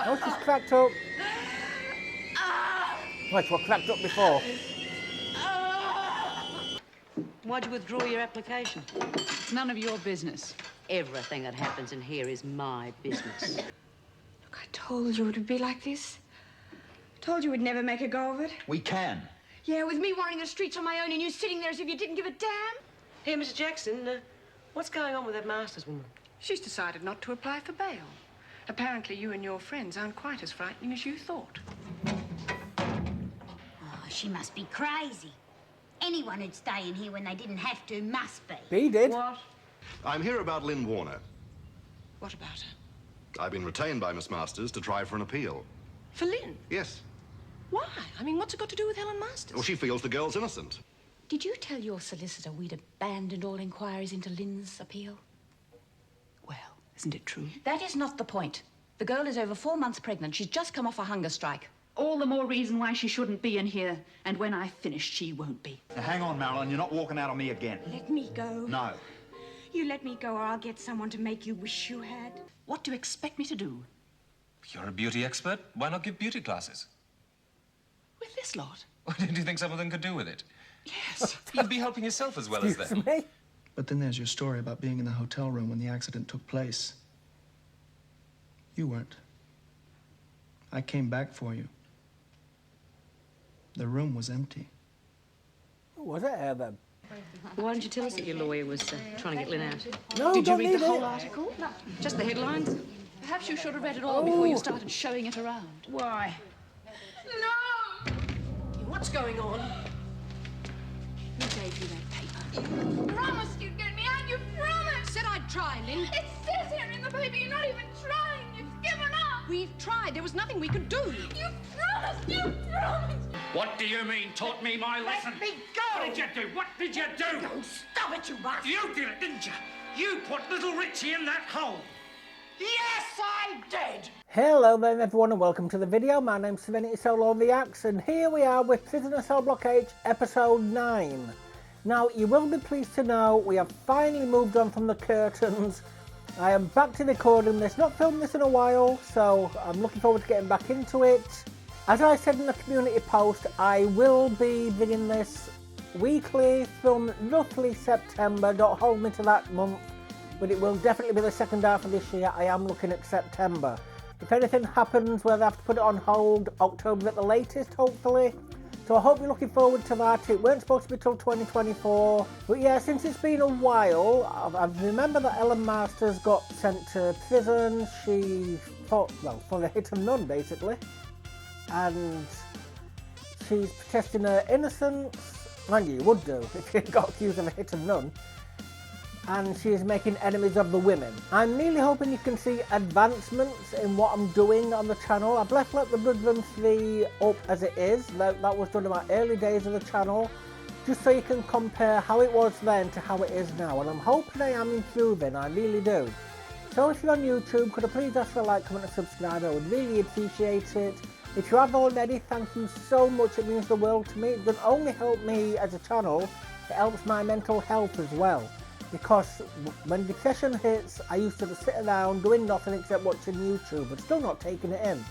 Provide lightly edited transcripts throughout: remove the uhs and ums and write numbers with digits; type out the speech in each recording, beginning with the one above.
Oh, she's cracked up. Wait, what cracked up before? Why'd you withdraw your application? It's none of your business. Everything that happens in here is my business. Look, I told you it would be like this. I told you we'd never make a go of it. We can. Yeah, with me wandering the streets on my own and you sitting there as if you didn't give a damn. Here, Mr. Jackson, what's going on with that Masters woman? She's decided not to apply for bail. Apparently you and your friends aren't quite as frightening as you thought. Oh, she must be crazy. Anyone who'd stay in here when they didn't have to must be. B did. What? I'm here about Lynn Warner. What about her? I've been retained by Miss Masters to try for an appeal. For Lynn? Yes. Why? I mean, what's it got to do with Helen Masters? Well, she feels the girl's innocent. Did you tell your solicitor we'd abandoned all inquiries into Lynn's appeal? Well, isn't it true? That is not the point. The girl is over 4 months pregnant. She's just come off a hunger strike. All the more reason why she shouldn't be in here. And when I finish, she won't be. Now, hang on, Marilyn. You're not walking out on me again. Let me go. No. You let me go or I'll get someone to make you wish you had. What do you expect me to do? You're a beauty expert. Why not give beauty classes? With this lot? What do you think some of them could do with it? Yes. You'd be helping yourself as well as them. Me? But then there's your story about being in the hotel room when the accident took place. You weren't. I came back for you. The room was empty. Was it her then? Why didn't you tell us that your lawyer was trying to get Lynn out? No, Did you don't read need the whole it. article? No. Just the headlines? Perhaps you should have read it all before you started showing it around. Why? No! What's going on? Who gave you that paper? You promised you'd get me out. You promised! Said I'd try, Lynn. It says here in the paper you're not even trying. You've given up. We've tried. There was nothing we could do. You promised! You promised! What do you mean, taught me my lesson? Let me go! What did you do? What did you do? Don't stop it, you bastard! You did it, didn't you? You put little Richie in that hole. Yes, I did! Hello then everyone and welcome to the video. My name's SerenitySoloReacts and here we are with Prisoner Cell Block H episode 9. Now you will be pleased to know we have finally moved on from the curtains. I am back to recording this, not filmed this in a while, so I'm looking forward to getting back into it. As I said in the community post, I will be bringing this weekly from roughly September. Don't hold me to that month, but it will definitely be the second half of this year. I am looking at September. If anything happens where I have to put it on hold, October at the latest, hopefully. So I hope you're looking forward to that. It weren't supposed to be till 2024. But yeah, since it's been a while, I remember that Ellen Masters got sent to prison. She fought, well, for a hit and run, basically. And she's protesting her innocence. Mind you would do if you got accused of a hit and run. And she is making enemies of the women. I'm really hoping you can see advancements in what I'm doing on the channel. I've left the Bloodrun 3 up as it is. That was done in my early days of the channel. Just so you can compare how it was then to how it is now. And I'm hoping I am improving, I really do. So if you're on YouTube, could I please ask for a like, comment and subscribe? I would really appreciate it. If you have already, thank you so much. It means the world to me. It doesn't only help me as a channel, it helps my mental health as well. Because when depression hits, I used to just sit around doing nothing except watching YouTube, but still not taking it in.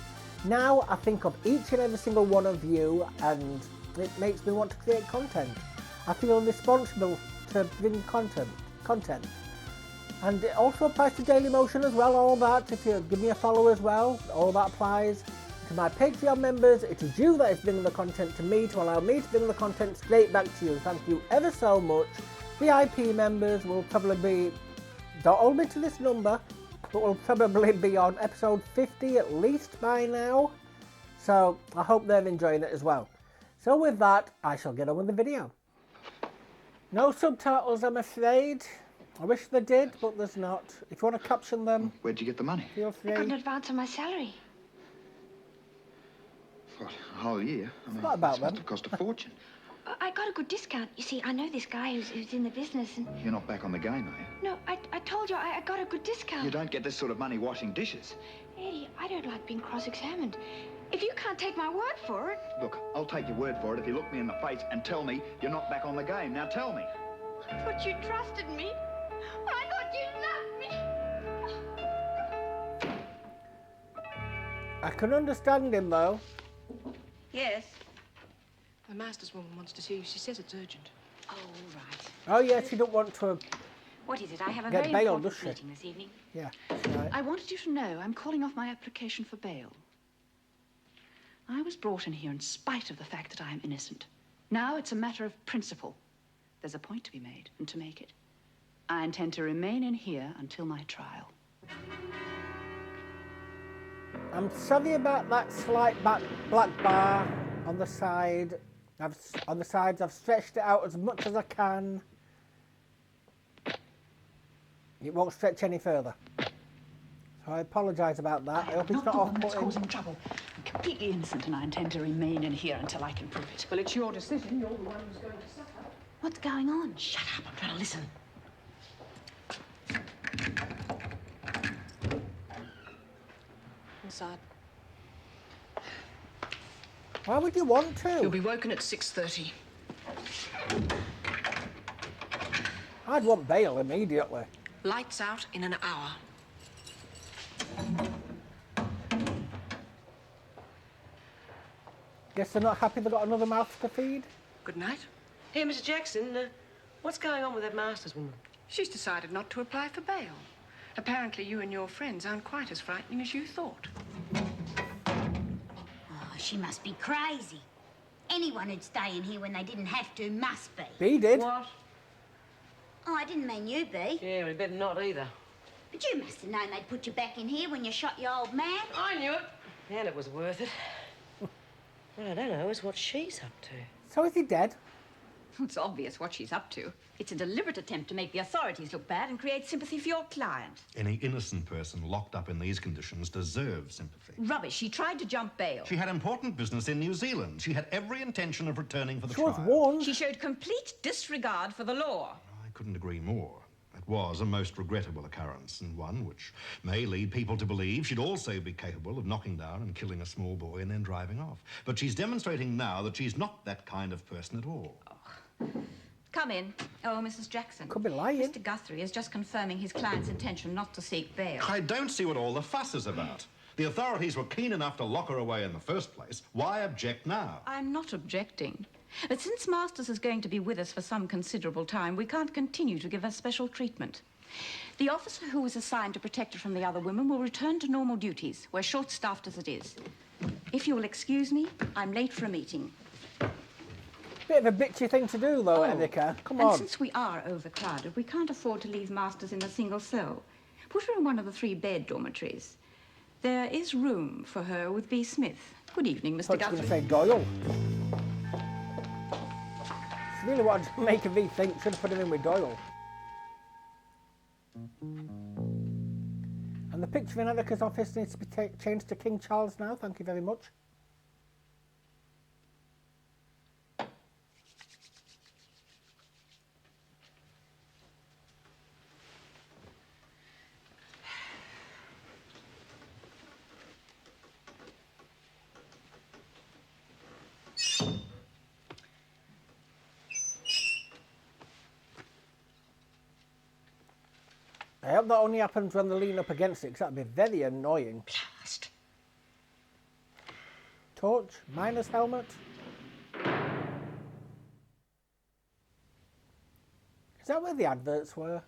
Now I think of each and every single one of you, and it makes me want to create content. I feel responsible to bring content. And it also applies to Daily Motion as well, all that. If you give me a follow as well, all that applies. To my Patreon members, it is you that is bringing the content to me to allow me to bring the content straight back to you. Thank you ever so much. VIP members will probably be, don't hold me to this number, but will probably be on episode 50 at least by now. So I hope they're enjoying it as well. So with that, I shall get on with the video. No subtitles, I'm afraid. I wish they did, but there's not. If you want to caption them, Where'd you get the money? feel free. I got an advance on my salary. What, a whole year? I mean, What about this must them? have cost a fortune. I got a good discount. You see, I know this guy who's in the business and... You're not back on the game, are you? No, I told you I got a good discount. You don't get this sort of money washing dishes. Eddie, I don't like being cross-examined. If you can't take my word for it... Look, I'll take your word for it if you look me in the face and tell me you're not back on the game. Now tell me. I thought you trusted me. I thought you loved me. I can understand him, though. Yes? The master's woman wants to see you. She says it's urgent. Oh, right. Oh, yes, she don't want to What is it? I have a get very bail, important does she? meeting this evening. Yeah, that's right. I wanted you to know I'm calling off my application for bail. I was brought in here in spite of the fact that I am innocent. Now it's a matter of principle. There's a point to be made, and to make it, I intend to remain in here until my trial. I'm sorry about that slight black bar on the side. On the sides, I've stretched it out as much as I can. It won't stretch any further. So I apologise about that. I hope it's not off-putting. Causing trouble. I'm completely innocent, and I intend to remain in here until I can prove it. Well, it's your decision. You're the one who's going to suffer. What's going on? Shut up, I'm trying to listen. Inside. Why would you want to? You'll be woken at 6:30. I'd want bail immediately. Lights out in an hour. Guess they're not happy they've got another mouth to feed? Good night. Hey, Mr. Jackson, what's going on with that master's woman? She's decided not to apply for bail. Apparently you and your friends aren't quite as frightening as you thought. Oh, she must be crazy. Anyone who'd stay in here when they didn't have to must be. Bea did. What? Oh, I didn't mean you, Bea. Yeah, we better not either. But you must have known they'd put you back in here when you shot your old man. I knew it. And it was worth it. What I don't know is what she's up to. So is he dead? It's obvious what she's up to. It's a deliberate attempt to make the authorities look bad and create sympathy for your client. Any innocent person locked up in these conditions deserves sympathy. Rubbish. She tried to jump bail. She had important business in New Zealand. She had every intention of returning for the She was trial. warned. She showed complete disregard for the law. I couldn't agree more. It was a most regrettable occurrence, and one which may lead people to believe she'd also be capable of knocking down and killing a small boy and then driving off. But she's demonstrating now that she's not that kind of person at all. Come in. Oh, Mrs. Jackson. Could be lying. Mr. Guthrie is just confirming his client's intention not to seek bail. I don't see what all the fuss is about. The authorities were keen enough to lock her away in the first place. Why object now? I'm not objecting. But since Masters is going to be with us for some considerable time, we can't continue to give her special treatment. The officer who was assigned to protect her from the other women will return to normal duties. We're short-staffed as it is. If you will excuse me, I'm late for a meeting. Bit of a bitchy thing to do, though, Erica. Come on. And since we are overcrowded, we can't afford to leave Masters in a single cell. Put her in one of the 3-bed dormitories. There is room for her with B. Smith. Good evening, Mr. I thought Guthrie. you were going to say Doyle. She really wanted to make a V think. Should have put him in with Doyle. And the picture in Erica's office needs to be changed to King Charles now. Thank you very much. I hope that only happens when they lean up against it, because that'd be very annoying. Blast. Torch, miner's helmet. Is that where the adverts were?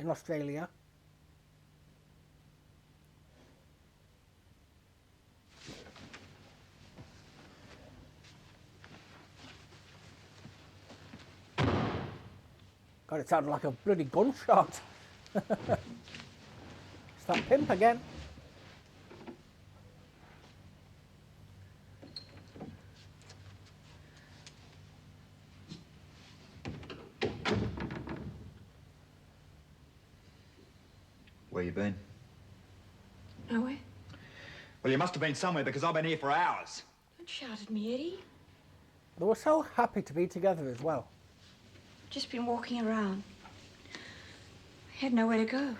In Australia? God, it sounded like a bloody gunshot. It's that pimp again. Where you been? Nowhere. Well, you must have been somewhere because I've been here for hours. Don't shout at me, Eddie. They were so happy to be together as well. Just been walking around. I had nowhere to go.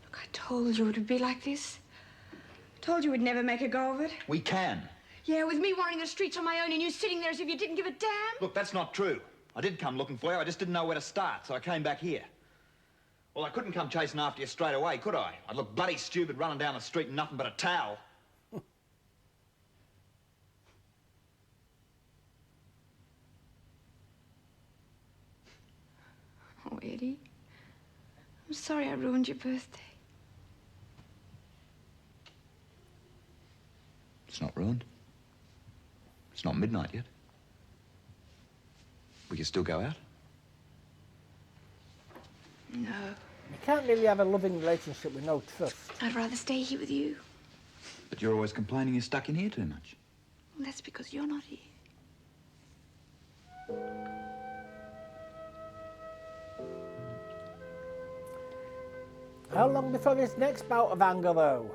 Look, I told you it would be like this. I told you we'd never make a go of it. We can. Yeah, with me wandering the streets on my own and you sitting there as if you didn't give a damn. Look, that's not true. I did come looking for you. I just didn't know where to start, so I came back here. Well, I couldn't come chasing after you straight away, could I? I'd look bloody stupid running down the street in nothing but a towel. Oh, Eddie. I'm sorry I ruined your birthday. It's not ruined. It's not midnight yet. We can still go out. No. You can't really have a loving relationship with no trust. I'd rather stay here with you. But you're always complaining you're stuck in here too much. Well, that's because you're not here. How long before his next bout of anger, though?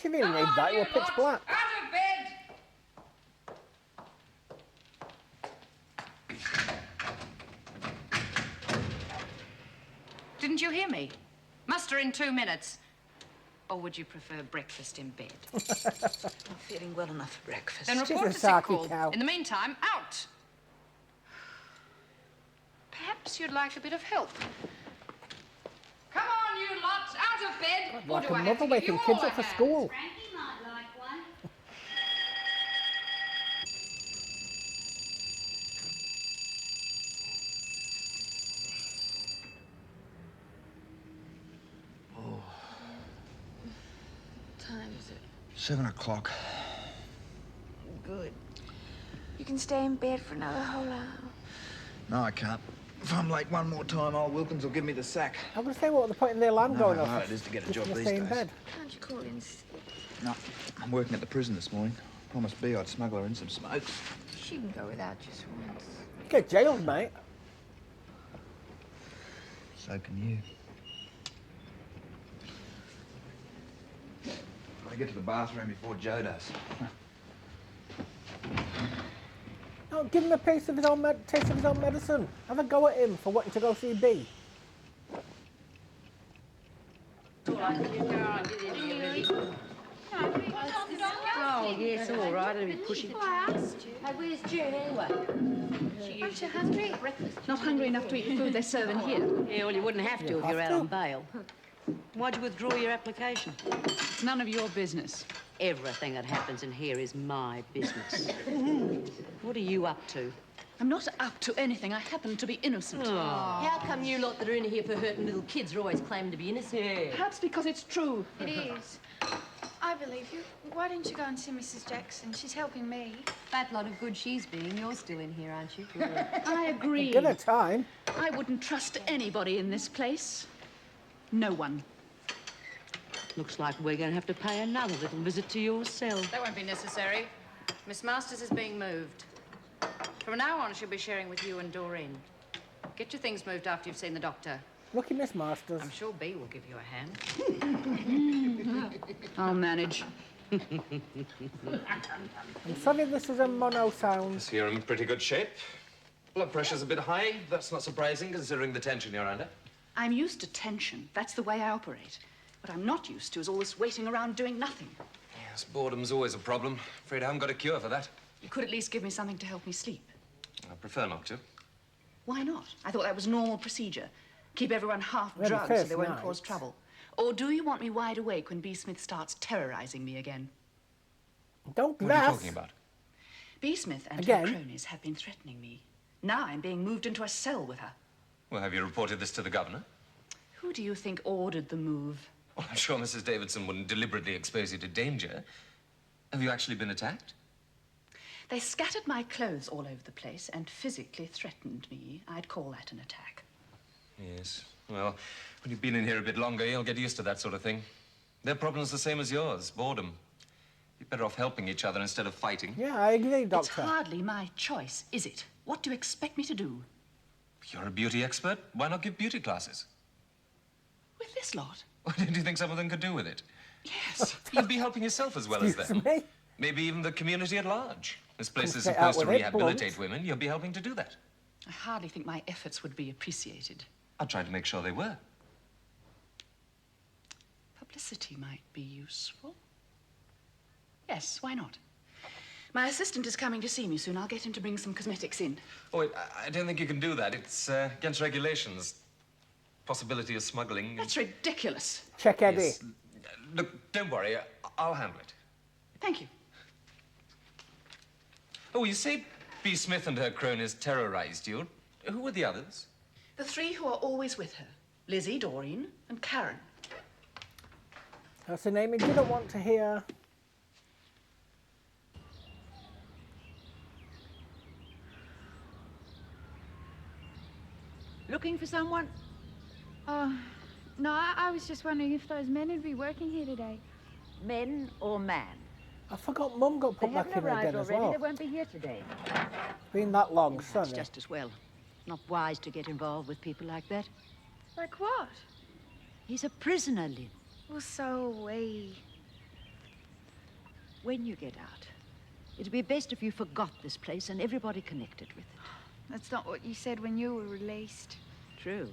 She really needs that. You're pitch black. Out of bed! Didn't you hear me? Muster in 2 minutes. Or would you prefer breakfast in bed? I'm feeling well enough for breakfast. Then She's report a to sick sarky call. cow. In the meantime, out. Perhaps you'd like a bit of help. Come on, you lots, out of bed! Or Like do a I have mother to give waking you kids all up for a hand? school. Frankie might like one. What time is it? 7 o'clock. Good. You can stay in bed for another whole hour. No, I can't. If I'm late one more time, old Wilkins will give me the sack. I'm going to say, what the point in the alarm going how off? hard it is to get a Just job gonna these stay in days. bed. Can't you call in sick? No, I'm working at the prison this morning. Promised B I'd smuggle her in some smokes. She can go without just once. Get jailed, mate. So can you. Gotta get to the bathroom before Joe does. No, give him a taste of his own medicine. Have a go at him for wanting to go see B. Oh, yes, all right. It'll be pushing. Hey, where's June anyway? Aren't you hungry? Not hungry enough to eat the food they serve in here. Yeah, well, you wouldn't have to if you're out on bail. Why'd you withdraw your application? It's none of your business. Everything that happens in here is my business. What are you up to? I'm not up to anything. I happen to be innocent. How come you lot that are in here for hurting little kids are always claiming to be innocent? Perhaps because it's true. It is. I believe you. Why didn't you go and see Mrs. Jackson? She's helping me. Fat lot of good she's being. You're still in here, aren't you? I agree. Give her time. I wouldn't trust anybody in this place. No one. Looks like we're going to have to pay another little visit to your cell. That won't be necessary. Miss Masters is being moved. From now on, she'll be sharing with you and Doreen. Get your things moved after you've seen the doctor. Lucky Miss Masters. I'm sure B will give you a hand. I'll manage. I'm sorry this is a mono sound. You're in pretty good shape. Blood pressure's a bit high. That's not surprising, considering the tension you're under. I'm used to tension. That's the way I operate. What I'm not used to is all this waiting around doing nothing. Yes, boredom's always a problem. Afraid I haven't got a cure for that. You could at least give me something to help me sleep. I prefer not to. Why not? I thought that was normal procedure. Keep everyone half Well, drugged so first they won't night. cause trouble. Or do you want me wide awake when B. Smith starts terrorizing me again? Don't What are you laugh. talking about? B. Smith and Again? her cronies have been threatening me. Now I'm being moved into a cell with her. Well, have you reported this to the governor? Who do you think ordered the move? Well, I'm sure Mrs. Davidson wouldn't deliberately expose you to danger. Have you actually been attacked? They scattered my clothes all over the place and physically threatened me. I'd call that an attack. Yes. Well, when you've been in here a bit longer, you'll get used to that sort of thing. Their problem's the same as yours, boredom. You're better off helping each other instead of fighting. Yeah, I agree, It's Doctor. hardly my choice, is it? What do you expect me to do? You're a beauty expert. Why not give beauty classes? With this lot? What did you think some of them could do with it? Yes. You'd be helping yourself as well as Excuse them. me? Maybe even the community at large. This place is Straight out supposed to with it, rehabilitate blunt. women. You'll be helping to do that. I hardly think my efforts would be appreciated. I'll try to make sure they were. Publicity might be useful. Yes, why not? My assistant is coming to see me soon. I'll get him to bring some cosmetics in. Oh, wait, I don't think you can do that. It's against regulations. Possibility of smuggling. That's ridiculous. Check Eddie. Yes. Look, don't worry. I'll handle it. Thank you. Oh, you say B. Smith and her cronies terrorized you. Who were the others? The three who are always with her. Lizzie, Doreen, and Karen. That's the name you didn't want to hear. Looking for someone? Oh, no, I was just wondering if those men would be working here today. Men or man? I forgot Mum got put They back haven't in arrived again as already. well. They won't be here today. Been that long, That's Sonny. just as well. Not wise to get involved with people like that. Like what? He's a prisoner, Lynn. Well, so are we. When you get out, it'd be best if you forgot this place and everybody connected with it. That's not what you said when you were released. True.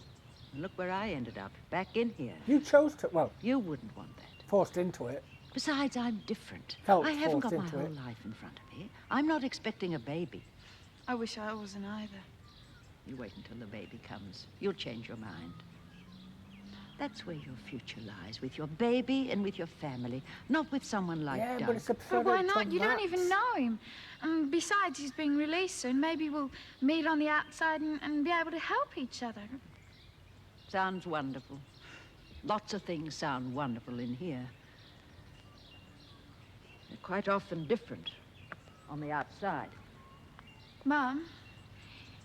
And look where I ended up, back in here. You chose to, well... You wouldn't want that. Forced into it. Besides, I'm different. Felt I haven't got forced my into whole it. life in front of me. I'm not expecting a baby. I wish I wasn't either. You wait until the baby comes. You'll change your mind. That's where your future lies, with your baby and with your family, not with someone like Yeah, Doug. but it's a But why product not? of You don't that. even know him. And besides, he's being released soon. Maybe we'll meet on the outside and be able to help each other. Sounds wonderful. Lots of things sound wonderful in here. They're quite often different on the outside. Mum,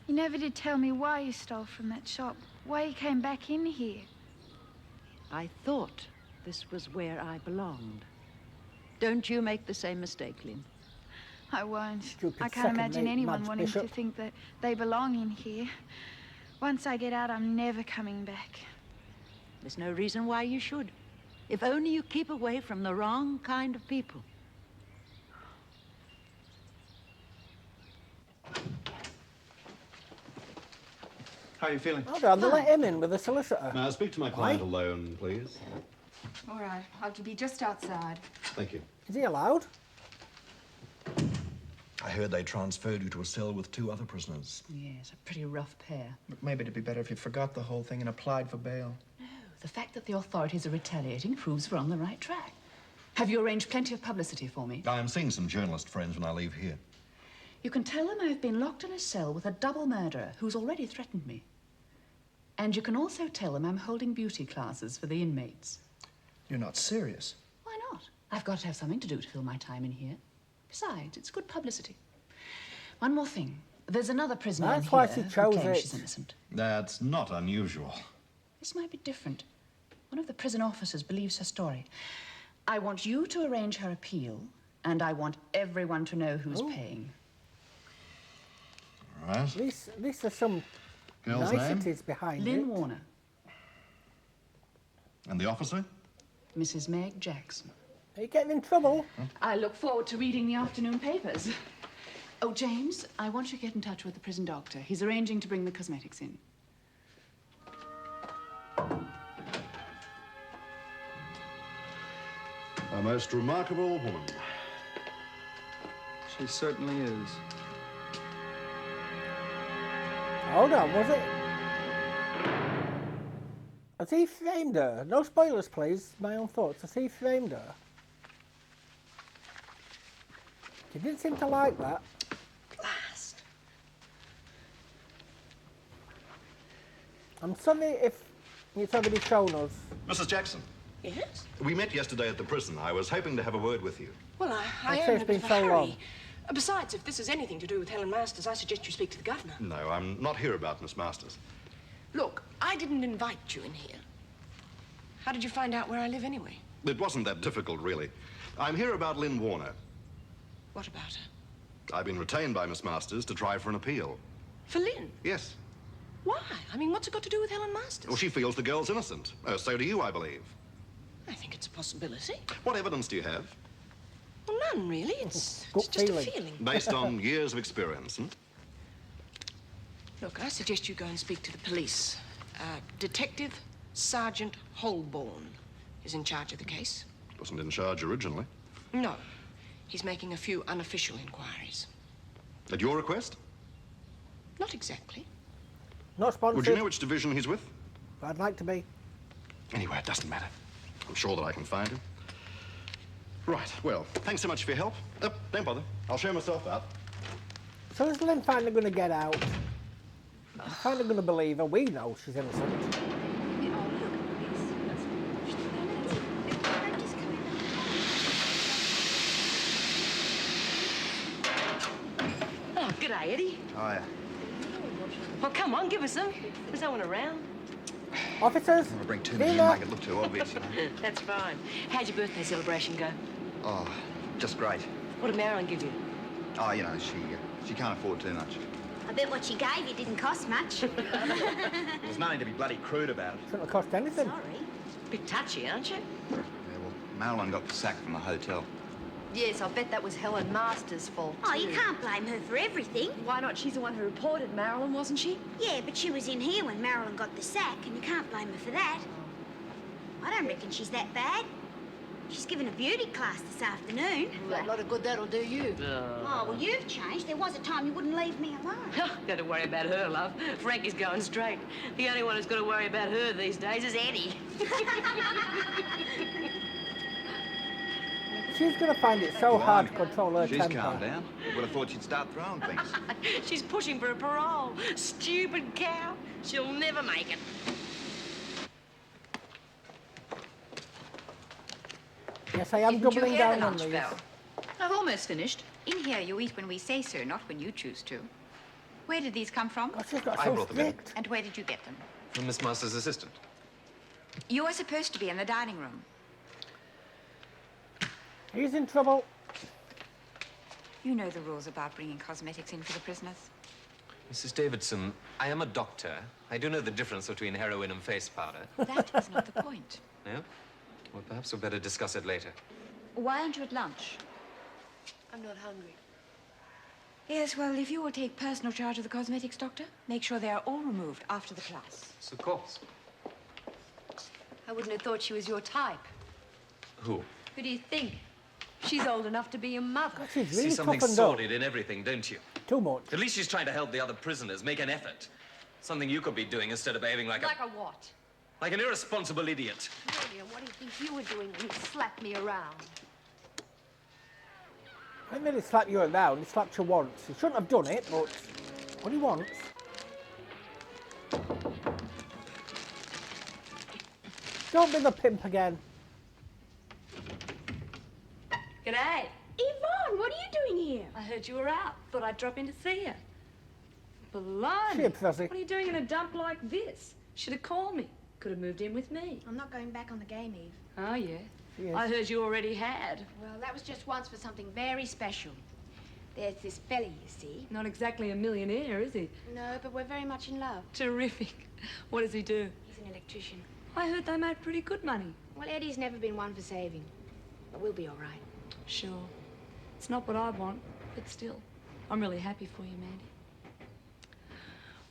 you never did tell me why you stole from that shop, why you came back in here. I thought this was where I belonged. Don't you make the same mistake, Lynn. I won't. Stupid I can't imagine second-rate anyone Mads wanting to Bishop. think that they belong in here. Once I get out, I'm never coming back. There's no reason why you should. If only you keep away from the wrong kind of people. How are you feeling? Hold on, they let him in with the solicitor. May I speak to my client alone, please? All right, I'll be just outside. Thank you. Is he allowed? I heard they transferred you to a cell with 2 other prisoners. Yes, a pretty rough pair. Look, maybe it'd be better if you forgot the whole thing and applied for bail. No, the fact that the authorities are retaliating proves we're on the right track. Have you arranged plenty of publicity for me? I am seeing some journalist friends when I leave here. You can tell them I've been locked in a cell with a double murderer who's already threatened me. And you can also tell them I'm holding beauty classes for the inmates. You're not serious. Why not? I've got to have something to do to fill my time in here. Besides, it's good publicity. One more thing. There's another prisoner in That's here why she who chose claims it. she's innocent. That's not unusual. This might be different. One of the prison officers believes her story. I want you to arrange her appeal, and I want everyone to know who's paying. All right. At least there's some Girl's niceties name? behind Lynn it. Warner. And the officer? Mrs. Meg Jackson. Are you getting in trouble? I look forward to reading the afternoon papers. Oh, James, I want you to get in touch with the prison doctor. He's arranging to bring the cosmetics in. A most remarkable woman. She certainly is. Hold on, was it? Has he framed her? No spoilers, please. My own thoughts. Has he framed her? She didn't seem to like that. Blast. I'm sorry if it's already shown us. Mrs. Jackson, Yes? we met yesterday at the prison. I was hoping to have a word with you. Well, I I'd am say in it's a bit been of a so hurry. long. Besides, if this has anything to do with Helen Masters, I suggest you speak to the governor. No, I'm not here about Miss Masters. Look, I didn't invite you in here. How did you find out where I live anyway? It wasn't that difficult, really. I'm here about Lynn Warner. What about her? I've been retained by Miss Masters to try for an appeal. For Lynn? Yes. Why? I mean, what's it got to do with Helen Masters? Well, she feels the girl's innocent. So do you, I believe. I think it's a possibility. What evidence do you have? Well, none, really. It's Gut just feeling. a feeling. Based on years of experience, Look, I suggest you go and speak to the police. Detective Sergeant Holborn is in charge of the case. Wasn't in charge originally. No. He's making a few unofficial inquiries. At your request? Not exactly. Not sponsored. Would you know which division he's with? I'd like to be. Anyway, it doesn't matter. I'm sure that I can find him. Right, well, thanks so much for your help. Don't bother. I'll show myself out. So is Lynn finally going to get out? I'm finally going to believe her. We know she's innocent. Oh, g'day, Eddie. Oh, yeah. Well, come on, give us some. There's no one around. Officers, I'll bring too many dinner. and make it look too obvious, you know. That's fine. How'd your birthday celebration go? Oh, just great. What did Marilyn give you? Oh, you know, she can't afford too much. I bet what she gave you didn't cost much. There's nothing to be bloody crude about it. Shouldn't have cost anything. Sorry. Bit touchy, aren't you? Yeah, well, Marilyn got the sack from the hotel. Yes, I bet that was Helen Masters' fault, Oh, too. you can't blame her for everything. Why not? She's the one who reported Marilyn, wasn't she? Yeah, but she was in here when Marilyn got the sack, and you can't blame her for that. I don't reckon she's that bad. She's given a beauty class this afternoon. Well, a lot of good that'll do you. Oh, well, you've changed. There was a time you wouldn't leave me alone. Got to worry about her, love. Frankie's going straight. The only one who's got to worry about her these days is Eddie. She's going to find it so hard to control her She's temper. calmed down. Would have thought she'd start throwing things. She's pushing for a parole. Stupid cow. She'll never make it. Yes, I am Didn't you doubling hear down the on lunch these. bell? I've almost finished. In here, you eat when we say so, not when you choose to. Where did these come from? God, she's got I so brought them in. strict. And where did you get them? From Miss Masters' assistant. You were supposed to be in the dining room. He's in trouble. You know the rules about bringing cosmetics in for the prisoners. Mrs. Davidson, I am a doctor. I do know the difference between heroin and face powder. That is not the point. No? Well, perhaps we'll better discuss it later. Why aren't you at lunch? I'm not hungry. Yes, well, if you will take personal charge of the cosmetics, Doctor, make sure they are all removed after the class. Of course. I wouldn't have thought she was your type. Who? Who do you think? She's old enough to be a mother. God, she's See really something toughened up. sordid in everything, don't you? Too much. At least she's trying to help the other prisoners, make an effort. Something you could be doing instead of behaving like Like a what? like an irresponsible idiot. Lydia, what do you think you were doing when you slapped me around? I didn't really slap you around. He slapped you once. He shouldn't have done it, but what he wants. Don't be the pimp again. G'day. Yvonne, what are you doing here? I heard you were out. Thought I'd drop in to see you. Blimey. Shit, Fuzzy. What are you doing in a dump like this? Should have called me. Could have moved in with me. I'm not going back on the game, Eve. Oh, yeah? Yes. I heard you already had. Well, that was just once for something very special. There's this fella, you see. Not exactly a millionaire, is he? No, but we're very much in love. Terrific. What does he do? He's an electrician. I heard they made pretty good money. Well, Eddie's never been one for saving. But we'll be all right. Sure. It's not what I want, but still, I'm really happy for you, Mandy.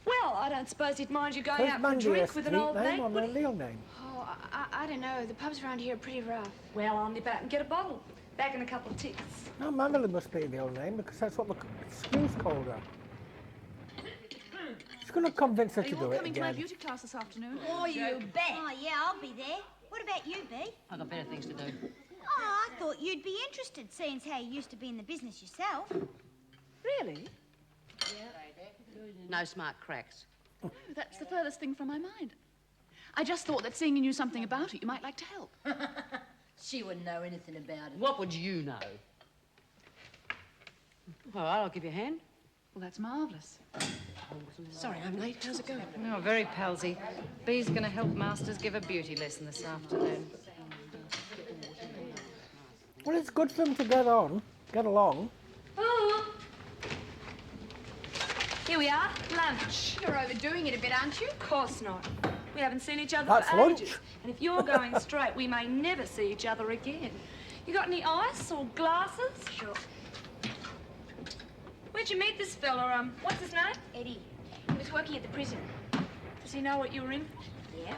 Well, I don't suppose he'd mind you going Who's out for a Mandy drink a with an street old name mate, or would a he? real name? Oh, I don't know. The pubs around here are pretty rough. Well, I'll nip out and get a bottle. Back in a couple of ticks. No, Madeline must be the old name because that's what the excuse called her. She's going to convince her Are to you do all it coming to my again. beauty class this afternoon? Oh, you bet. Oh, yeah, I'll be there. What about you, Bee? I've got better things to do. Oh, I thought you'd be interested, seeing as how you used to be in the business yourself. Really? No smart cracks. No, that's the furthest thing from my mind. I just thought that seeing you knew something about it, you might like to help. She wouldn't know anything about it. What would you know? All right, I'll give you a hand. Well, that's marvellous. Sorry, I'm late. How's it going? Oh, very palsy. Bee's going to help Masters give a beauty lesson this afternoon. Well, it's good for them to get along. Oh. Here we are, lunch. You're overdoing it a bit, aren't you? Of course not. We haven't seen each other That's for lunch. ages. And if you're going straight, we may never see each other again. You got any ice or glasses? Sure. Where'd you meet this fella? What's his name? Eddie. He was working at the prison. Does he know what you were in? Yeah.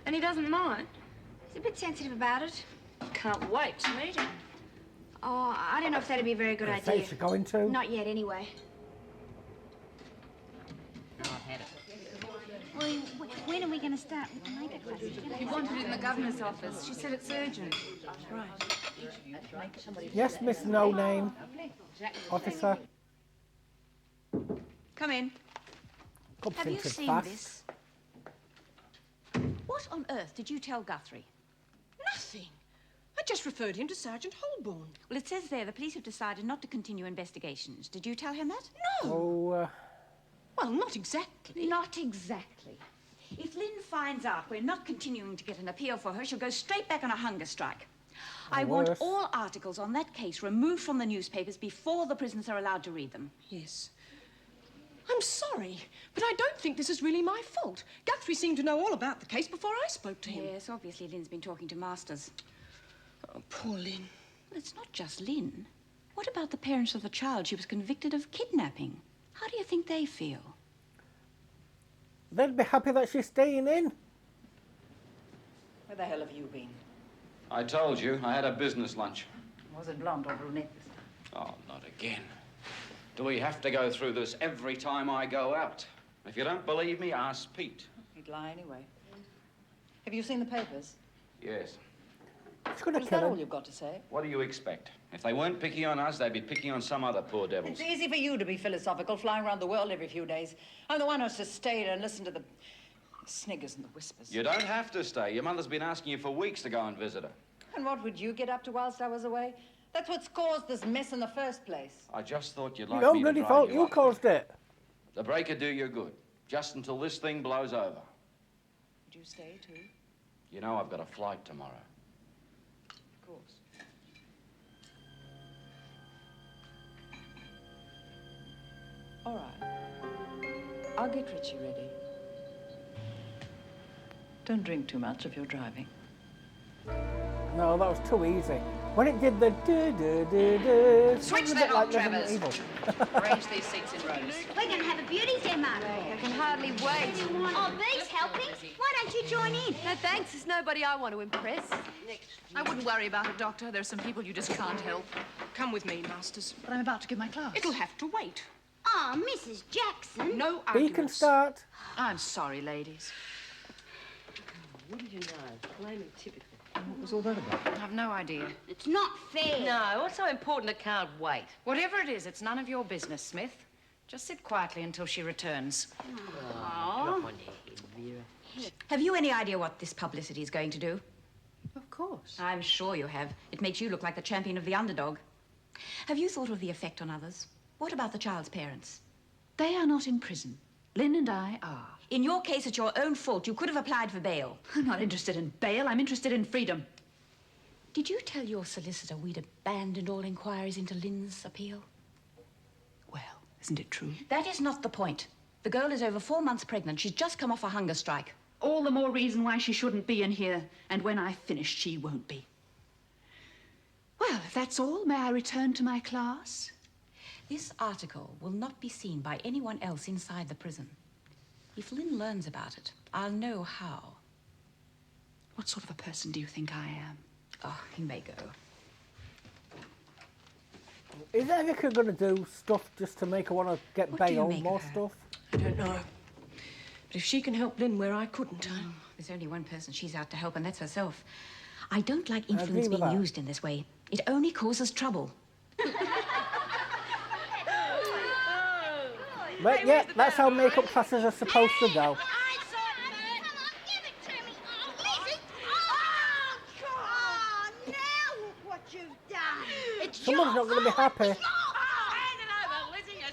And he doesn't mind? He's a bit sensitive about it. Can't wait to meet him. Oh, I don't know if that'd be a very good I idea. say she's going to. Not yet, anyway. No, I've had it. Well, when are we going to start with the makeup class? You wanted it in the governor's office. She said it's urgent. Right. Yes, Miss No Name. Officer. Come in. Come Have you thinking seen fast. this? What on earth did you tell Guthrie? Nothing. I just referred him to Sergeant Holborn. Well, it says there the police have decided not to continue investigations. Did you tell him that? No. Oh, Well, not exactly. Not exactly. If Lynn finds out we're not continuing to get an appeal for her, she'll go straight back on a hunger strike. I want worse. all articles on that case removed from the newspapers before the prisoners are allowed to read them. Yes. I'm sorry, but I don't think this is really my fault. Guthrie seemed to know all about the case before I spoke to him. Yes, obviously Lynn's been talking to Masters. Oh, poor Lynn. Well, it's not just Lynn. What about the parents of the child she was convicted of kidnapping? How do you think they feel? they'd be happy that she's staying in. Where the hell have you been? I told you, I had a business lunch. Was it blonde or brunette? Oh, not again. Do we have to go through this every time I go out? If you don't believe me, ask Pete. He'd lie anyway. Have you seen the papers? Yes. It's going to Is kill that him. all you've got to say? What do you expect? If they weren't picking on us, they'd be picking on some other poor devils. It's easy for you to be philosophical, flying around the world every few days. I'm the one who has to stay there and listen to the sniggers and the whispers. You don't have to stay. Your mother's been asking you for weeks to go and visit her. And what would you get up to whilst I was away? That's what's caused this mess in the first place. I just thought you'd like Your me to bloody drive fault, you you up. caused it. The break would do you good, just until this thing blows over. Would you stay too? You know I've got a flight tomorrow. Of course. All right. I'll get Richie ready. Don't drink too much if you're driving. No, that was too easy. When it did the do-do-do-do... Switch it was a that bit on, like Resident Travers. Evil. Arrange these seats in rows. We're going to have a beauty demo. I can hardly wait. Oh, Bee's helping. Why don't you join in? No, thanks. There's nobody I want to impress. I wouldn't worry about it, Doctor. There's some people you just can't help. Come with me, Masters. But I'm about to give my class. It'll have to wait. Oh, Mrs. Jackson. No Bee arguments. can start. I'm sorry, ladies. Wouldn't you know? Plain and typical. What was all that about? I've no idea. It's not fair. No, what's so important it can't wait? Whatever it is, it's none of your business, Smith. Just sit quietly until she returns. Oh. Have you any idea what this publicity is going to do? Of course. I'm sure you have. It makes you look like the champion of the underdog. Have you thought of the effect on others? What about the child's parents? They are not in prison. Lynn and I are. In your case, it's your own fault. You could have applied for bail. I'm not interested in bail. I'm interested in freedom. Did you tell your solicitor we'd abandoned all inquiries into Lynn's appeal? Well, isn't it true? That is not the point. The girl is over 4 months pregnant. She's just come off a hunger strike. All the more reason why she shouldn't be in here. And when I finish, she won't be. Well, if that's all, may I return to my class? This article will not be seen by anyone else inside the prison. If Lynn learns about it, I'll know how. What sort of a person do you think I am? Oh, you may go. Is Erica going to do stuff just to make her want to get What do you bail? make of More her? stuff? I don't know. But if she can help Lynn where I couldn't, There's only one person she's out to help, and that's herself. I don't like I agree influence with being that. used in this way. It only causes trouble. But yeah, that's how makeup classes are supposed to go. Oh, now look what you've done. It's Someone's not going to be happy. Hand it over, Lizzie. No,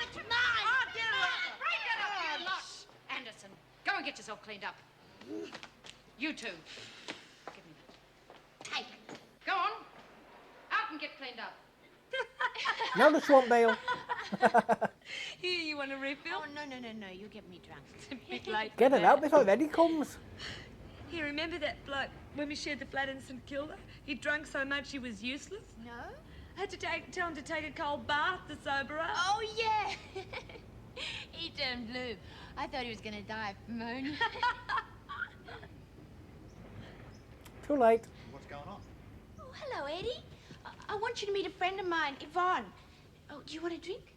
it's mine. Oh, get it up. Break it up, you lot. Anderson, go and get yourself cleaned up. You two. Give me that. Take. Go on. Out and get cleaned up. Now the swamp bail. Here, you want a refill? Oh, no. You get me drunk. It's a bit late. Get for it that. out before Eddie comes. Here, remember that bloke when we shared the flat in St Kilda? He drank so much he was useless. No? I had to tell him to take a cold bath to sober up. Oh, yeah. He turned blue. I thought he was going to die of pneumonia. Too late. What's going on? Oh, hello, Eddie. I want you to meet a friend of mine, Yvonne. Oh, do you want a drink?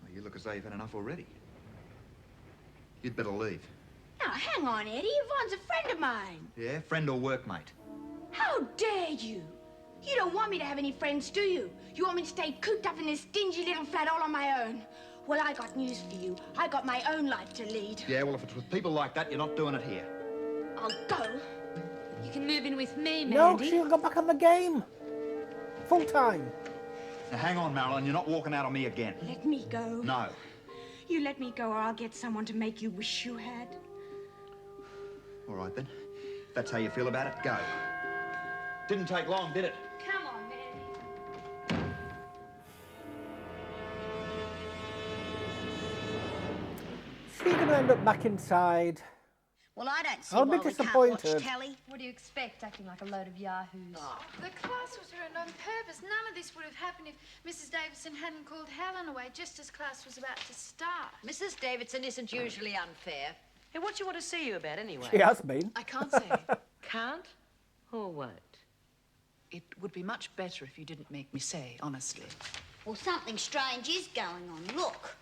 Well, you look as though you've had enough already. You'd better leave. Now, hang on, Eddie. Yvonne's a friend of mine. Yeah, friend or workmate? How dare you? You don't want me to have any friends, do you? You want me to stay cooped up in this dingy little flat all on my own? Well, I got news for you. I got my own life to lead. Yeah, well, if it's with people like that, you're not doing it here. I'll go. You can move in with me, Mandy. No, she'll go back on the game. Full time. Now, hang on, Marilyn. You're not walking out on me again. Let me go. No. You let me go or I'll get someone to make you wish you had. All right, then. If that's how you feel about it, go. Didn't take long, did it? Come on, Mandy. She's going to end up back inside. Well, I don't see I'll why be we can't disappointed. watch telly. What do you expect, acting like a load of yahoos? The class was ruined on purpose. None of this would have happened if Mrs. Davidson hadn't called Helen away just as class was about to start. Mrs. Davidson isn't usually unfair. Hey, what do you want to see you about anyway? She has been. I can't say. Can't or won't? It would be much better if you didn't make me say, honestly. Well, something strange is going on. Look.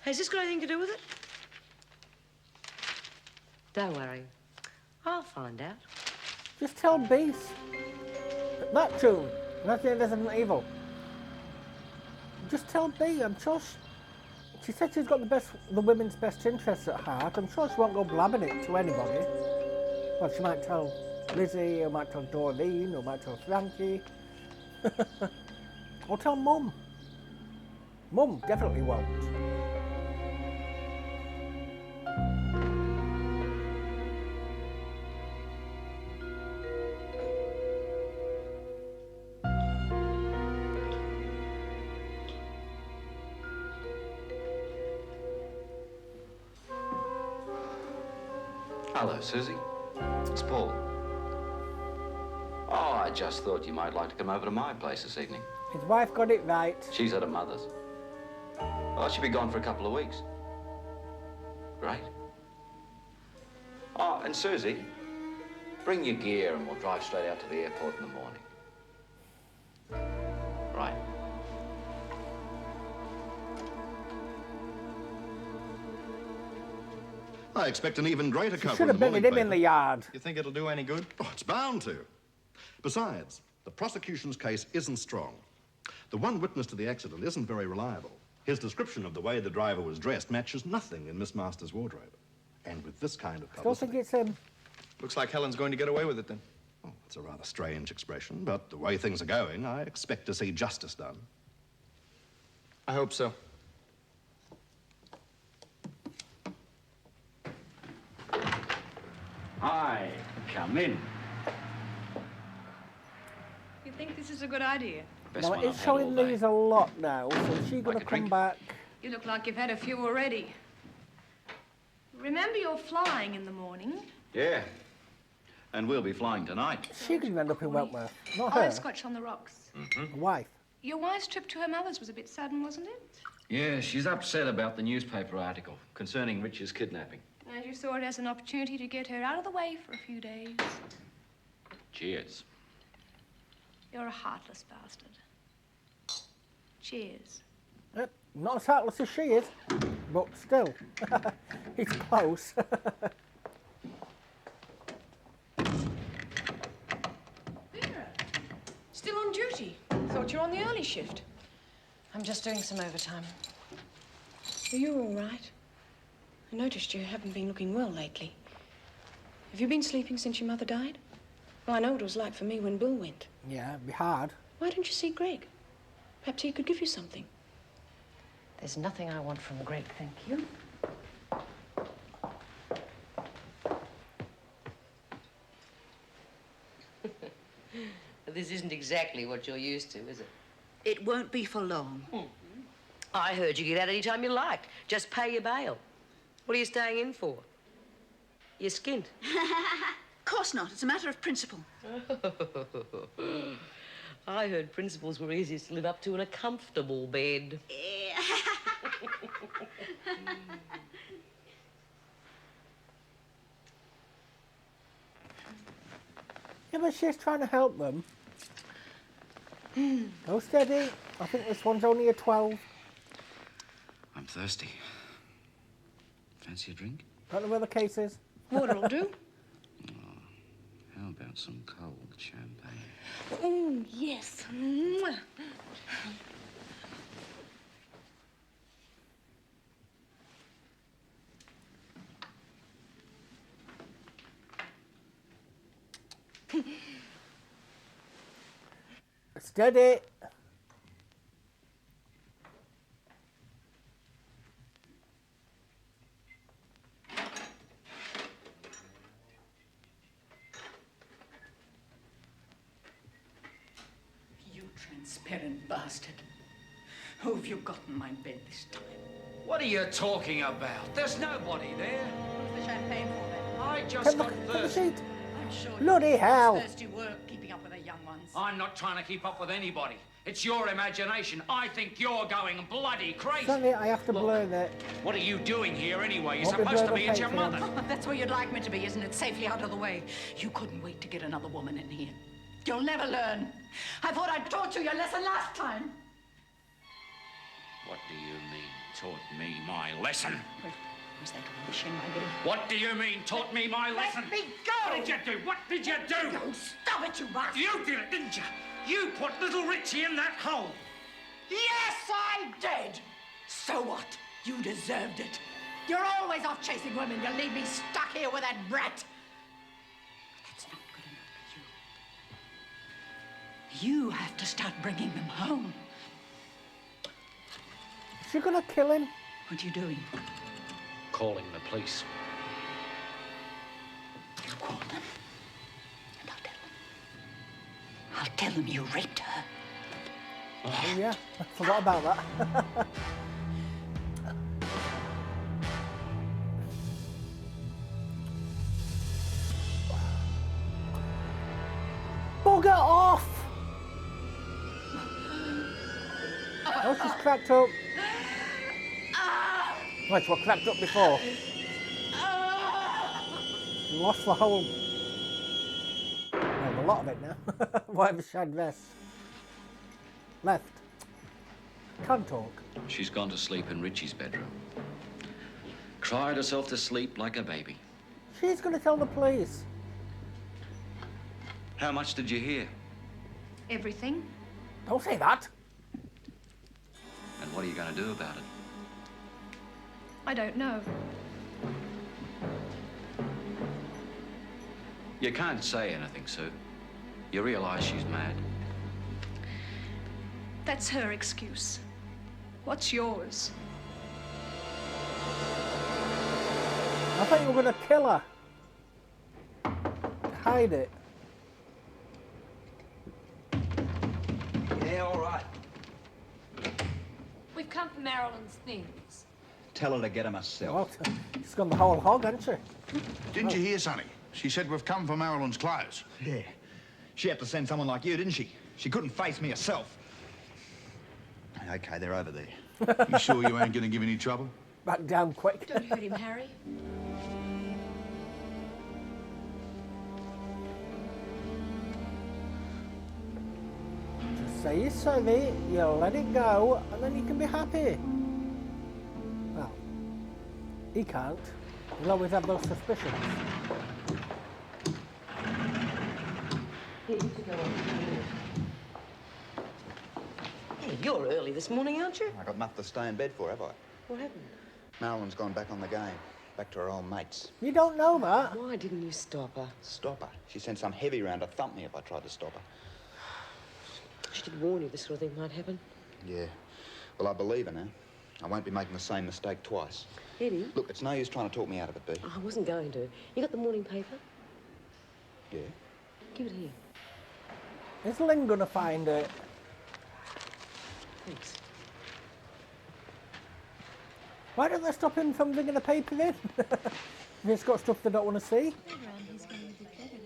Has this got anything to do with it? Don't worry. I'll find out. Just tell Beast. That tune. Nothing Resident Evil. Just tell B. I'm sure she said she's got the women's best interests at heart. I'm sure she won't go blabbing it to anybody. Well, she might tell Lizzie, or might tell Doreen, or might tell Frankie. Or tell Mum. Mum definitely won't. Hello, Susie. It's Paul. Oh, I just thought you might like to come over to my place this evening. His wife got it right. She's at her mother's. Oh, she'll be gone for a couple of weeks. Great. Oh, and Susie, bring your gear and we'll drive straight out to the airport in the morning. Right. I expect an even greater She cover should have in the buried morning him in paper. the yard. You think it'll do any good? Oh, it's bound to. Besides, the prosecution's case isn't strong. The one witness to the accident isn't very reliable. His description of the way the driver was dressed matches nothing in Miss Masters' wardrobe. And with this kind of I don't think it's him. Looks like Helen's going to get away with it then. Oh, it's a rather strange expression, but the way things are going, I expect to see justice done. I hope so. Hi, come in. You think this is a good idea? Now, it's showing these a lot now, so is she going to come back? You look like you've had a few already. Remember, you're flying in the morning. Yeah. And we'll be flying tonight. She can end up in Wentworth, not I'll her. have scotch on the rocks. The wife. Your wife's trip to her mother's was a bit sudden, wasn't it? Yeah, she's upset about the newspaper article concerning Rich's kidnapping. And you saw it as an opportunity to get her out of the way for a few days. Cheers. You're a heartless bastard. Cheers. Not as heartless as she is, but still. It's close. Vera, still on duty? Thought you were on the early shift. I'm just doing some overtime. Are you all right? I noticed you haven't been looking well lately. Have you been sleeping since your mother died? Well, I know what it was like for me when Bill went. Yeah, it'd be hard. Why don't you see Greg? Perhaps he could give you something. There's nothing I want from Greg, thank you. This isn't exactly what you're used to, is it? It won't be for long. I heard you get out any time you liked. Just pay your bail. What are you staying in for? You're skint. Of course not. It's a matter of principle. I heard principles were easiest to live up to in a comfortable bed. Yeah, but she's trying to help them. Go steady. I think this one's only a 12. I'm thirsty. Fancy a drink? Don't know where the case is. Water'll do. How about some cold champagne? Oh, yes. Mwah. Steady. You transparent bastard. Who have you got in my bed this time? What are you talking about? There's nobody there. What's the champagne for then? I just got Take the thirsty. seat. I'm sure Bloody hell. thirsty work keeping up with the young ones. I'm not trying to keep up with anybody. It's your imagination. I think you're going bloody crazy. Sorry, I have to blur that. What are you doing here anyway? You're Won't be supposed to blurred be or at your painted. mother. That's where you'd like me to be, isn't it? Safely out of the way. You couldn't wait to get another woman in here. You'll never learn. I thought I taught you your lesson last time. What do you mean, taught me my lesson? Where's that old machine, my dear? What do you mean, taught me my lesson? Let me go! What did you do? What did you do? Don't stop it, you bastard! You did it, didn't you? You put little Richie in that hole. Yes, I did! So what? You deserved it. You're always off chasing women. You'll leave me stuck here with that brat. That's not good enough for you. You have to start bringing them home. Is she gonna kill him? What are you doing? Calling the police. You call them, and I'll tell them you raped her. Oh yeah, I forgot about that. Bugger off! Oh, she's cracked up. Wait, what cracked up before? Lost the whole... Well, a lot of it now. Whatever she had left. Can't talk. She's gone to sleep in Richie's bedroom. Cried herself to sleep like a baby. She's going to tell the police. How much did you hear? Everything. Don't say that. And what are you going to do about it? I don't know. You can't say anything, Sue. You realize she's mad. That's her excuse. What's yours? I thought you were going to kill her. Hide it. Yeah, all right. We've come for Marilyn's things. Tell her to get them herself. Well, she's gone the whole hog, hasn't she? Didn't you hear, Sonny? She said we've come for Marilyn's clothes. Yeah. She had to send someone like you, didn't she? She couldn't face me herself. Okay, they're over there. You sure you ain't going to give any trouble? Back down quick. Don't hurt him, Harry. Just say you're sorry, you'll let it go, and then you can be happy. Well, he can't. He'll always have those suspicions. Hey, you're early this morning, aren't you? I got enough to stay in bed for, have I? What happened? Marilyn's gone back on the game. Back to her old mates. You don't know that. Why didn't you stop her? Stop her. She sent some heavy round to thump me if I tried to stop her. She did warn you this sort of thing might happen. Yeah. Well, I believe her now. I won't be making the same mistake twice. Eddie? Look, it's no use trying to talk me out of it, Bea. I wasn't going to. You got the morning paper? Yeah. Give it here. Is Lynn gonna find it? Thanks. Why don't they stop him from bringing the paper in? He's got stuff they don't want to see.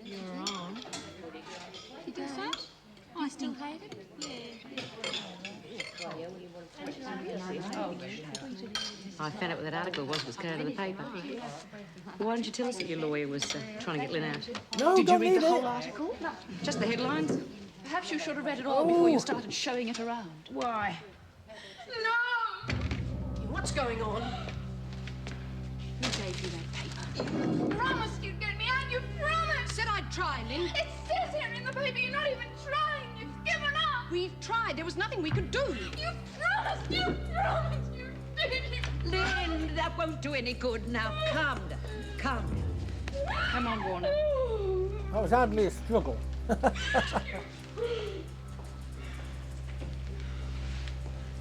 You're wrong. You think so? I still hate it? I found out what that article was carried in the paper. Why didn't you tell us that your lawyer was trying to get Lynn out? No, Did you don't read need the whole it. article? No. Just the headlines? Perhaps you should have read it all before you started showing it around. Why? No! What's going on? Who gave you that paper? You promised you'd get me out. You promised. Said I'd try, Lynn. It says here in the paper you're not even trying. You've given up. We've tried. There was nothing we could do. You promised. You promised. You did. Lynn, that won't do any good. Now, calm down. Calm down. Come on, Warner. That was hardly a struggle.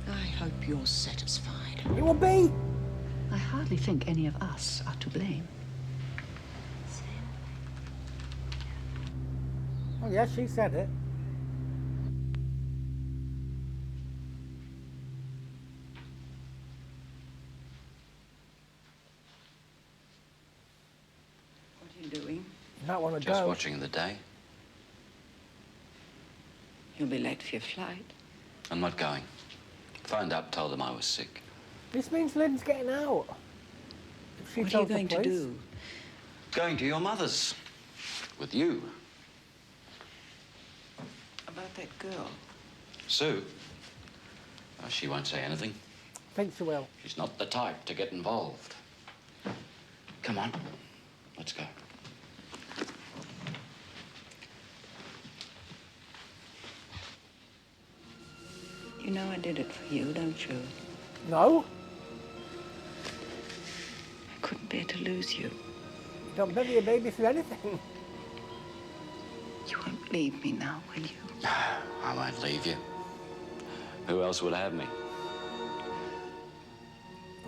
I hope you're satisfied. You will be. I hardly think any of us are to blame. Oh, yes, she said it. What are you doing? Not want to Just go. watching the day. You'll be late for your flight. I'm not going. Phoned up, told them I was sick. This means Lynn's getting out. If she What are you tells the going to police. do? Going to your mother's. With you. About that girl? Sue? Oh, she won't say anything. Think she will. She's not the type to get involved. Come on. Let's go. You know I did it for you, don't you? No. I couldn't bear to lose you. Don't bury your baby for anything. You won't leave me now, will you? I won't leave you. Who else would have me?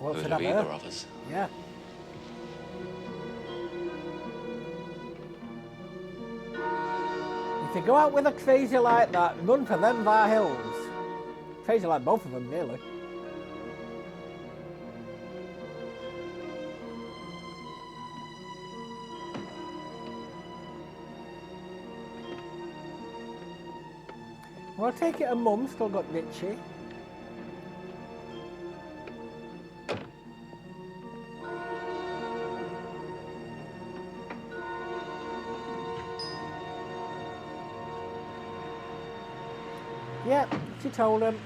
Well, Who'd should have have either her. of us? Yeah. If you go out with a crazy like that, run for them Var Hills. Crazy like both of them, really. Well, I take it a mum still got Richie. Yep, she told him.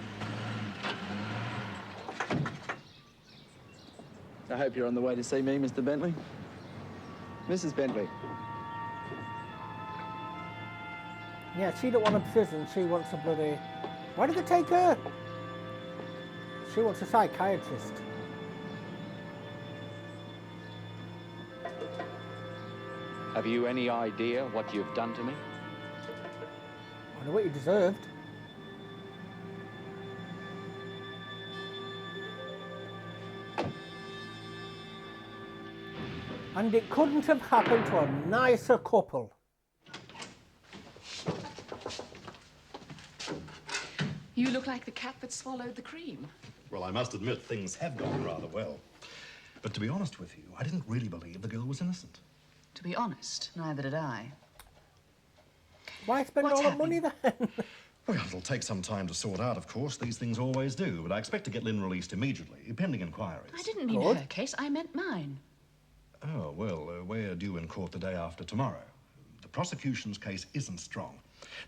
I hope you're on the way to see me, Mr. Bentley. Mrs. Bentley. Yeah, she don't want a prison, she wants a bloody... Why did they take her? She wants a psychiatrist. Have you any idea what you've done to me? I know what you deserved. And it couldn't have happened to a nicer couple. You look like the cat that swallowed the cream. Well, I must admit, things have gone rather well. But to be honest with you, I didn't really believe the girl was innocent. To be honest, neither did I. Why spend all that money then? Well, it'll take some time to sort out, of course. These things always do. But I expect to get Lynn released immediately, pending inquiries. I didn't mean her case, I meant mine. Oh, well, we're due in court the day after tomorrow. The prosecution's case isn't strong.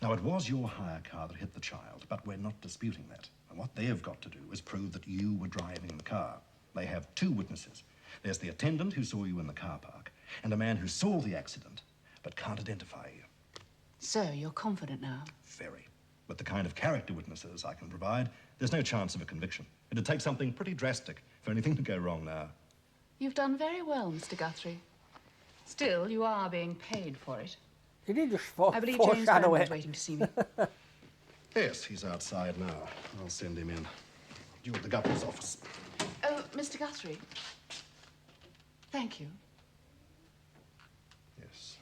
Now, it was your hire car that hit the child, but we're not disputing that. And what they've got to do is prove that you were driving the car. They have two witnesses. There's the attendant who saw you in the car park, and a man who saw the accident, but can't identify you. So, you're confident now? Very. With the kind of character witnesses I can provide, there's no chance of a conviction. It'd take something pretty drastic for anything to go wrong now. You've done very well, Mr. Guthrie. Still, you are being paid for it. Did he just I believe James Brown is waiting to see me. Yes, he's outside now. I'll send him in. You at the governor's office. Oh, Mr. Guthrie. Thank you. Yes.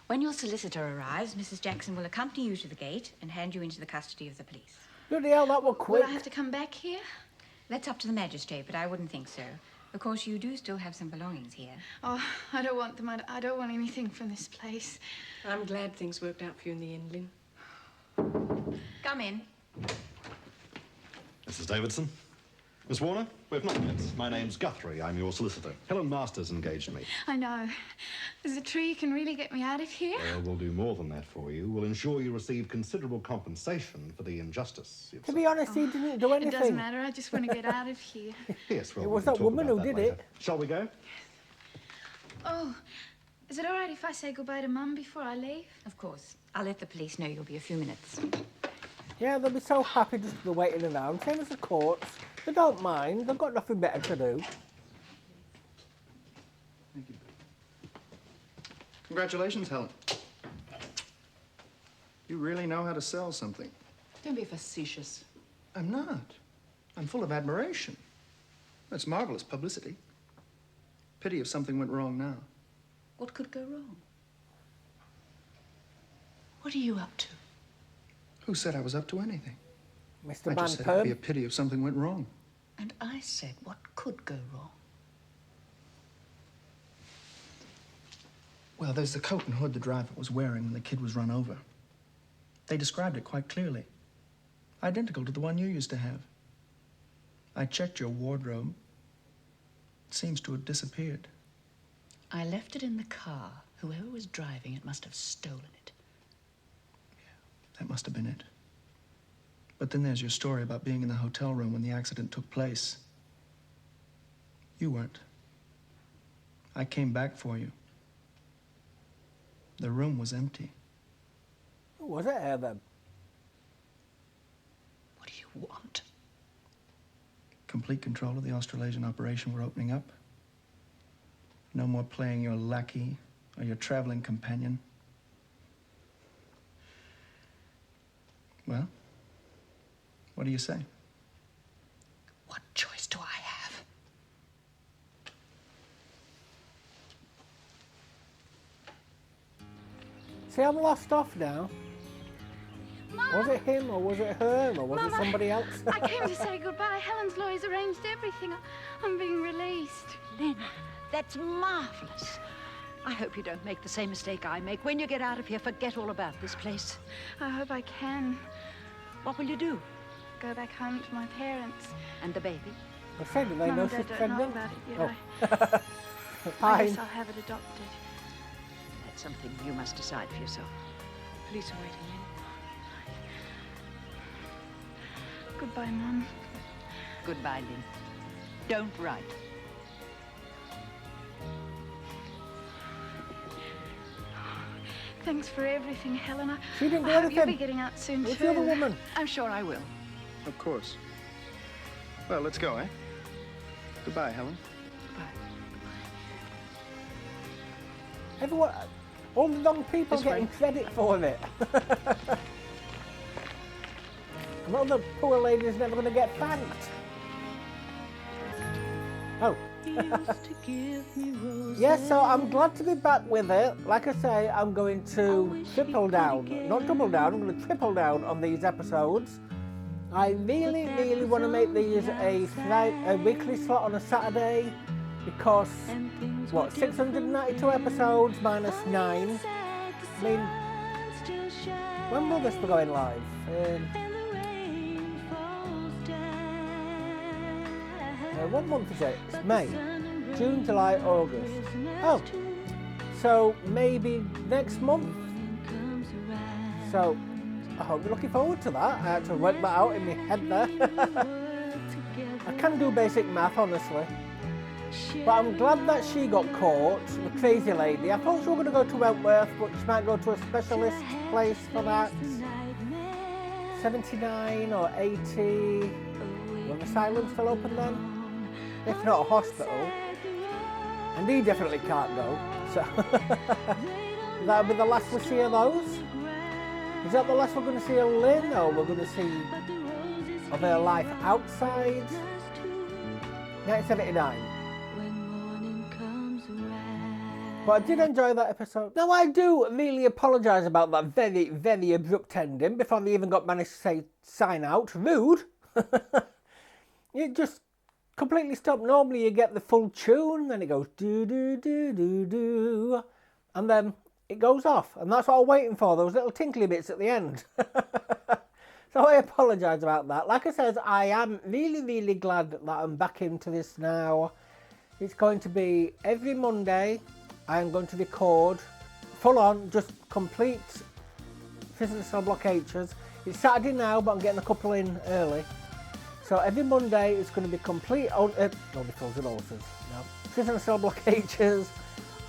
When your solicitor arrives, Mrs. Jackson will accompany you to the gate and hand you into the custody of the police. Bloody hell, that was quick. Will I have to come back here? That's up to the magistrate, but I wouldn't think so. Of course, you do still have some belongings here. Oh, I don't want them. I don't want anything from this place. I'm glad things worked out for you in the end, Lynn. Come in. Mrs. Davidson, Miss Warner, we've not met. My name's Guthrie. I'm your solicitor. Helen Masters engaged me. I know. There's a tree can really get me out of here. Well, we'll do more than that for you. We'll ensure you receive considerable compensation for the injustice. To be honest, he didn't do anything. It doesn't matter. I just want to get out of here. Yes, well, it we was can that talk woman about who that did later. it. Shall we go? Oh, is it all right if I say goodbye to Mum before I leave? Of course. I'll let the police know you'll be a few minutes. Yeah, they'll be so happy just to be waiting around. Same as the courts. They don't mind. They've got nothing better to do. Thank you. Congratulations, Helen. You really know how to sell something. Don't be facetious. I'm not. I'm full of admiration. That's marvelous publicity. Pity if something went wrong now. What could go wrong? What are you up to? Who said I was up to anything? Mr. I just said it'd be a pity if something went wrong. And I said, what could go wrong? Well, there's the coat and hood the driver was wearing when the kid was run over. They described it quite clearly. Identical to the one you used to have. I checked your wardrobe. It seems to have disappeared. I left it in the car. Whoever was driving it must have stolen it. That must have been it. But then there's your story about being in the hotel room when the accident took place. You weren't. I came back for you. The room was empty. Was it her then? What do you want? Complete control of the Australasian operation we're opening up. No more playing your lackey or your traveling companion. Well, what do you say? What choice do I have? See, I'm lost off now. Mom! Was it him or was it her or was Mom, it somebody else? I came to say goodbye. Helen's lawyers arranged everything. I'm being released. Lynn, that's marvelous. I hope you don't make the same mistake I make. When you get out of here, forget all about this place. I hope I can. What will you do? Go back home to my parents. And the baby? I said, do they Mum know and she's Dad don't know pregnant? about it yet. Oh. I Fine. guess I'll have it adopted. That's something you must decide for yourself. Police are waiting in. Goodbye, Mum. Goodbye, Lynn. Don't write. Thanks for everything, Helen. She didn't do I hope you'll anything. be getting out soon, Where's too. the other woman? I'm sure I will. Of course. Well, let's go, eh? Goodbye, Helen. Everyone, all the young people This getting way. credit for it. And all the poor lady's never going to get thanked. Oh. Yes, so I'm glad to be back with it. Like I say, I'm going to triple down, not double down, I'm going to triple down on these episodes. I really, really want to make these a weekly slot on a Saturday because, what, 692 episodes minus 9? I mean, when will this be going live? What month is it? It's May, June, July, August. Oh, so maybe next month. So I hope you're looking forward to that. I had to work that out in my head there. I can do basic math, honestly. But I'm glad that she got caught, the crazy lady. I thought she was going to go to Wentworth, but she might go to a specialist place for that. 79 or 80. Will the asylum still open then? If not a hospital. And he definitely can't go. So that'll be the last we see of those. Is that the last we're going to see of Lynn, or we're going to see of her life outside? 1979. But I did enjoy that episode. Now I do really apologise about that very, very abrupt ending before they even got managed to say sign out. Rude. It just completely stopped. Normally you get the full tune, then it goes do do do do do, and then it goes off, and that's what I'm waiting for, those little tinkly bits at the end. So I apologise about that. Like I said, I am really, really glad that I'm back into this now. It's going to be every Monday. I am going to record full on, just complete Prison Cell Block H's. It's Saturday now, but I'm getting a couple in early. So every Monday it's going to be complete, Prison Cell Block H's.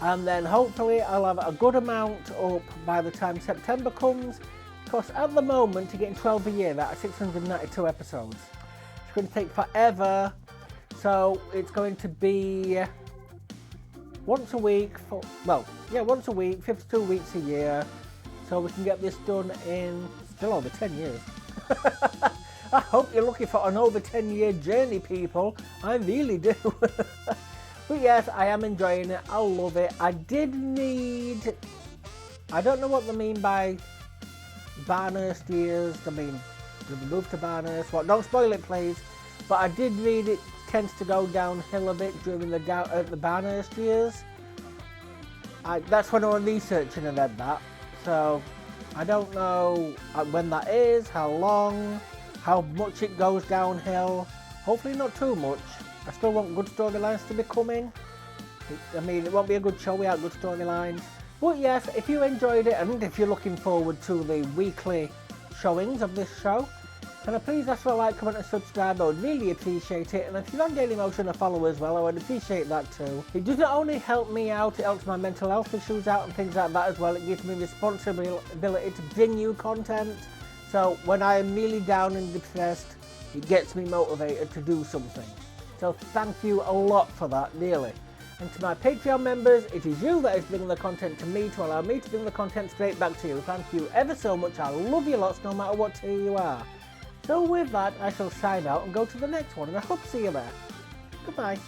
And then hopefully I'll have a good amount up by the time September comes. Because at the moment, you're getting 12 a year out of 692 episodes. It's going to take forever. So it's going to be once a week, once a week, 52 weeks a year. So we can get this done in still over 10 years. I hope you're looking for an over 10-year journey, people. I really do. But yes, I am enjoying it. I love it. I don't know what they mean by Barnhurst years. I mean, did we move to Barnhurst? What? Don't spoil it, please. But I did read it tends to go downhill a bit during the Barnhurst years. That's when I was researching and read that. So I don't know when that is, how long, how much it goes downhill. Hopefully not too much. I still want good storylines to be coming. I mean, it won't be a good show without good storylines. But yes, if you enjoyed it and if you're looking forward to the weekly showings of this show, can I please ask for a like, comment and subscribe? I would really appreciate it. And if you're on Daily Motion a follower as well, I would appreciate that too. It doesn't only help me out, it helps my mental health issues out and things like that as well. It gives me responsibility to bring you content. So when I am really down and depressed, it gets me motivated to do something. So thank you a lot for that, really. And to my Patreon members, it is you that is bringing the content to me to allow me to bring the content straight back to you. Thank you ever so much. I love you lots no matter what tier you are. So with that, I shall sign out and go to the next one, and I hope to see you there. Goodbye.